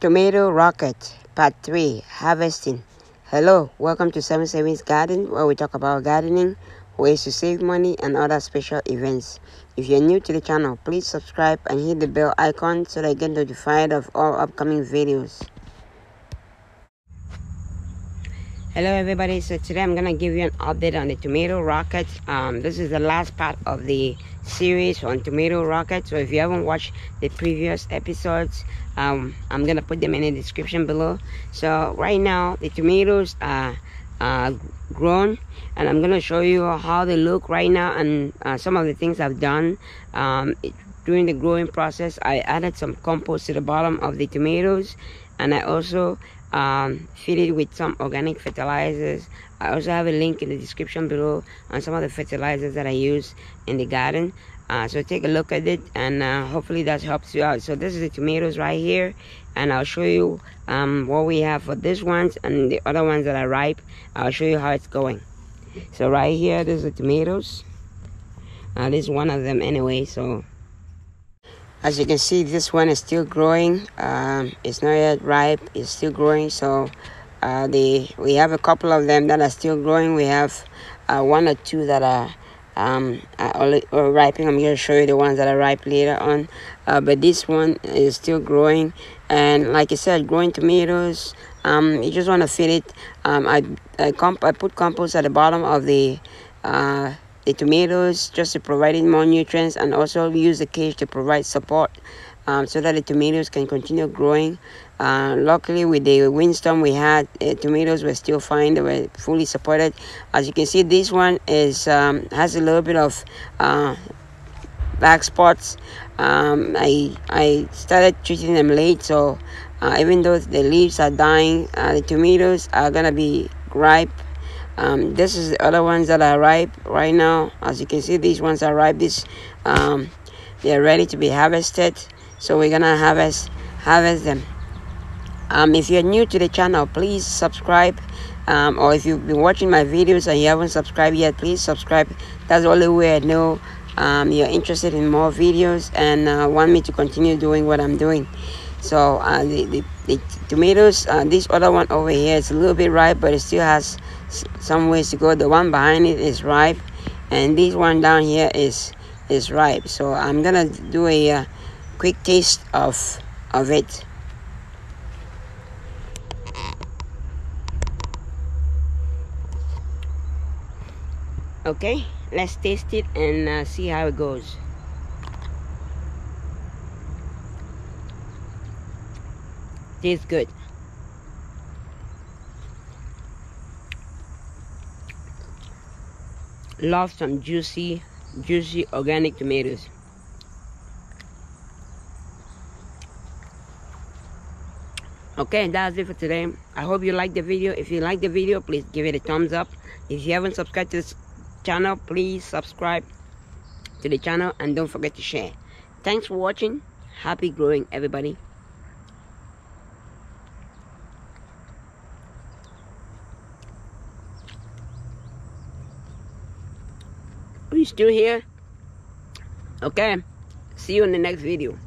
Tomato Rocket Part 3 Harvesting. Hello, welcome to 7 Savings Garden, where we talk about gardening, ways to save money, and other special events. If you're new to the channel, please subscribe and hit the bell icon so that you get notified of all upcoming videos. Hello everybody, so today I'm gonna give you an update on the tomato rocket. This is the last part of the series on tomato rocket, so if you haven't watched the previous episodes, I'm gonna put them in the description below. So right now the tomatoes are grown, and I'm gonna show you how they look right now and some of the things I've done. During the growing process, I added some compost to the bottom of the tomatoes, and I also feed it with some organic fertilizers. I also have a link in the description below on some of the fertilizers that I use in the garden. So take a look at it, and hopefully that helps you out. So this is the tomatoes right here, and I'll show you what we have for these ones and the other ones that are ripe. I'll show you how it's going. So right here, there's the tomatoes. This is one of them anyway. So as you can see, this one is still growing. It's not yet ripe, it's still growing. So we have a couple of them that are still growing. We have one or two that are ripening. I'm going to show you the ones that are ripe later on, but this one is still growing. And like I said, growing tomatoes, you just want to feed it. I put compost at the bottom of the tomatoes just to provide it more nutrients, and also use the cage to provide support so that the tomatoes can continue growing. Luckily, with the windstorm we had, tomatoes were still fine. They were fully supported. As you can see, this one is has a little bit of black spots. I started treating them late, so even though the leaves are dying, the tomatoes are gonna be ripe. This is the other ones that are ripe right now. As you can see, these ones are ripe. They are ready to be harvested, so we're gonna harvest them. If you're new to the channel, please subscribe, or if you've been watching my videos and you haven't subscribed yet, please subscribe. That's the only way I know you're interested in more videos and want me to continue doing what I'm doing. So the tomatoes, this other one over here is a little bit ripe, but it still has some ways to go. The one behind it is ripe, and this one down here is ripe. So I'm gonna do a quick taste of it. Okay, let's taste it and see how it goes. Tastes good. Love some juicy organic tomatoes. Okay, that's it for today. I hope you liked the video. If you like the video, please give it a thumbs up. If you haven't subscribed to this channel, please subscribe to the channel, and don't forget to share. Thanks for watching. Happy growing, everybody. Are you still here? Okay, see you in the next video.